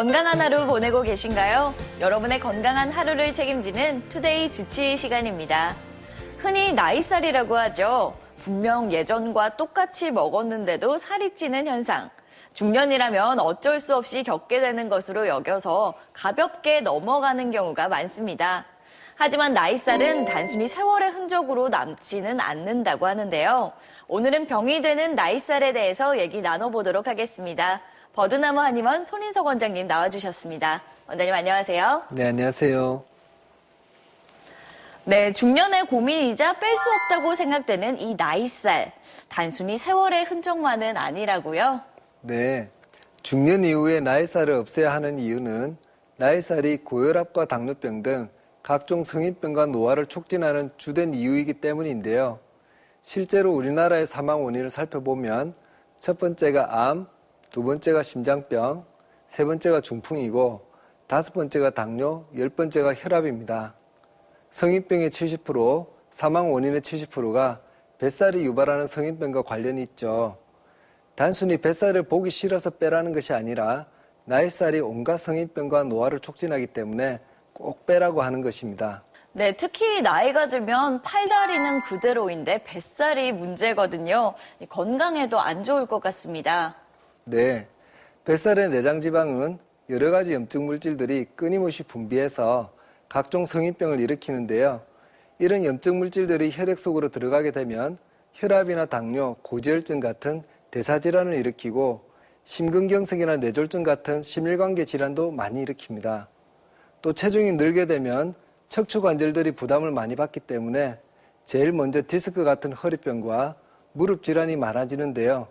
건강한 하루 보내고 계신가요? 여러분의 건강한 하루를 책임지는 투데이 주치 시간입니다. 흔히 나이살이라고 하죠. 분명 예전과 똑같이 먹었는데도 살이 찌는 현상. 중년이라면 어쩔 수 없이 겪게 되는 것으로 여겨서 가볍게 넘어가는 경우가 많습니다. 하지만 나이살은 단순히 세월의 흔적으로 남지는 않는다고 하는데요. 오늘은 병이 되는 나이살에 대해서 얘기 나눠보도록 하겠습니다. 버드나무 한의원 손인석 원장님 나와주셨습니다. 원장님 안녕하세요. 네, 안녕하세요. 네, 중년의 고민이자 뺄 수 없다고 생각되는 이 나이살. 단순히 세월의 흔적만은 아니라고요? 네, 중년 이후에 나이살을 없애야 하는 이유는 나이살이 고혈압과 당뇨병 등 각종 성인병과 노화를 촉진하는 주된 이유이기 때문인데요. 실제로 우리나라의 사망 원인을 살펴보면 첫 번째가 암, 두 번째가 심장병, 세 번째가 중풍이고 다섯 번째가 당뇨, 열 번째가 혈압입니다. 성인병의 70%, 사망 원인의 70%가 뱃살이 유발하는 성인병과 관련이 있죠. 단순히 뱃살을 보기 싫어서 빼라는 것이 아니라 나이살이 온갖 성인병과 노화를 촉진하기 때문에 꼭 빼라고 하는 것입니다. 네, 특히 나이가 들면 팔다리는 그대로인데 뱃살이 문제거든요. 건강에도 안 좋을 것 같습니다. 네, 뱃살의 내장지방은 여러 가지 염증 물질들이 끊임없이 분비해서 각종 성인병을 일으키는데요. 이런 염증 물질들이 혈액 속으로 들어가게 되면 혈압이나 당뇨, 고지혈증 같은 대사질환을 일으키고 심근경색이나 뇌졸중 같은 심혈관계 질환도 많이 일으킵니다. 또 체중이 늘게 되면 척추 관절들이 부담을 많이 받기 때문에 제일 먼저 디스크 같은 허리병과 무릎 질환이 많아지는데요.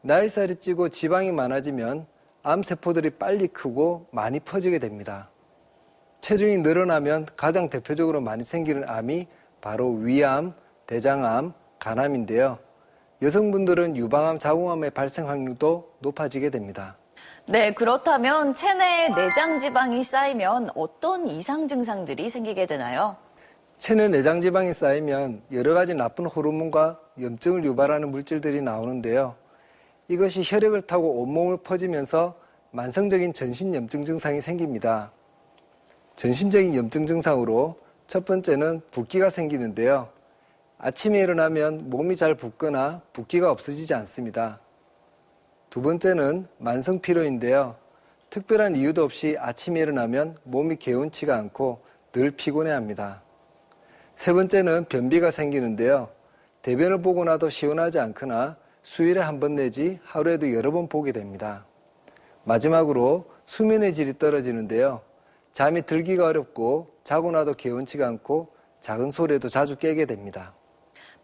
나이살이 찌고 지방이 많아지면 암세포들이 빨리 크고 많이 퍼지게 됩니다. 체중이 늘어나면 가장 대표적으로 많이 생기는 암이 바로 위암, 대장암, 간암인데요. 여성분들은 유방암, 자궁암의 발생 확률도 높아지게 됩니다. 네, 그렇다면 체내에 내장 지방이 쌓이면 어떤 이상 증상들이 생기게 되나요? 체내 내장 지방이 쌓이면 여러 가지 나쁜 호르몬과 염증을 유발하는 물질들이 나오는데요. 이것이 혈액을 타고 온몸을 퍼지면서 만성적인 전신 염증 증상이 생깁니다. 전신적인 염증 증상으로 첫 번째는 붓기가 생기는데요. 아침에 일어나면 몸이 잘 붓거나 붓기가 없어지지 않습니다. 두 번째는 만성 피로인데요. 특별한 이유도 없이 아침에 일어나면 몸이 개운치가 않고 늘 피곤해합니다. 세 번째는 변비가 생기는데요. 대변을 보고 나도 시원하지 않거나 수일에 한 번 내지 하루에도 여러 번 보게 됩니다. 마지막으로 수면의 질이 떨어지는데요. 잠이 들기가 어렵고 자고 나도 개운치가 않고 작은 소리에도 자주 깨게 됩니다.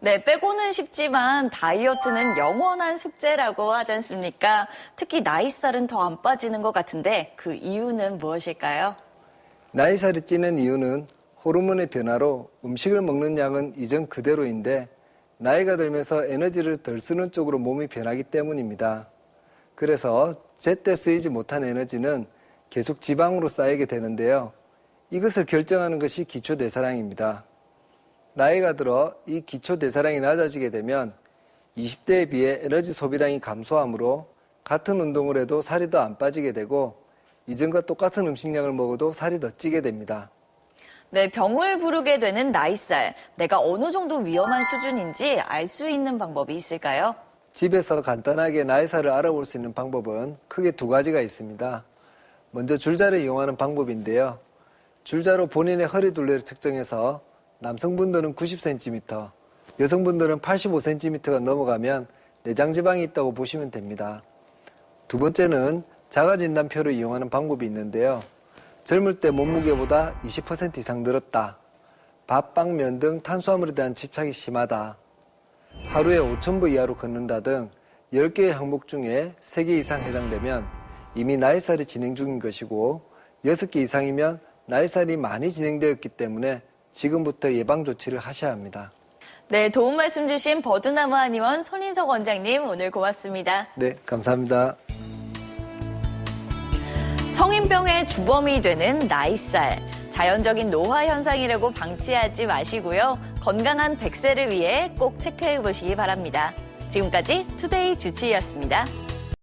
네, 빼고는 쉽지만 다이어트는 영원한 숙제라고 하지 않습니까? 특히 나이살은 더 안 빠지는 것 같은데 그 이유는 무엇일까요? 나이살이 찌는 이유는 호르몬의 변화로 음식을 먹는 양은 이전 그대로인데 나이가 들면서 에너지를 덜 쓰는 쪽으로 몸이 변하기 때문입니다. 그래서 제때 쓰이지 못한 에너지는 계속 지방으로 쌓이게 되는데요. 이것을 결정하는 것이 기초대사량입니다. 나이가 들어 이 기초대사량이 낮아지게 되면 20대에 비해 에너지 소비량이 감소하므로 같은 운동을 해도 살이 더 안 빠지게 되고 이전과 똑같은 음식량을 먹어도 살이 더 찌게 됩니다. 네, 병을 부르게 되는 나이살. 내가 어느 정도 위험한 수준인지 알 수 있는 방법이 있을까요? 집에서 간단하게 나이살을 알아볼 수 있는 방법은 크게 두 가지가 있습니다. 먼저 줄자를 이용하는 방법인데요. 줄자로 본인의 허리 둘레를 측정해서 남성분들은 90cm, 여성분들은 85cm가 넘어가면 내장지방이 있다고 보시면 됩니다. 두 번째는 자가진단표를 이용하는 방법이 있는데요. 젊을 때 몸무게보다 20% 이상 늘었다. 밥, 빵, 면 등 탄수화물에 대한 집착이 심하다. 하루에 5,000보 이하로 걷는다 등 10개의 항목 중에 3개 이상 해당되면 이미 나이살이 진행 중인 것이고 6개 이상이면 나이살이 많이 진행되었기 때문에 지금부터 예방 조치를 하셔야 합니다. 네, 도움 말씀 주신 버드나무 한의원 손인석 원장님 오늘 고맙습니다. 네, 감사합니다. 성인병의 주범이 되는 나이살. 자연적인 노화 현상이라고 방치하지 마시고요. 건강한 100세를 위해 꼭 체크해 보시기 바랍니다. 지금까지 투데이 주치의였습니다.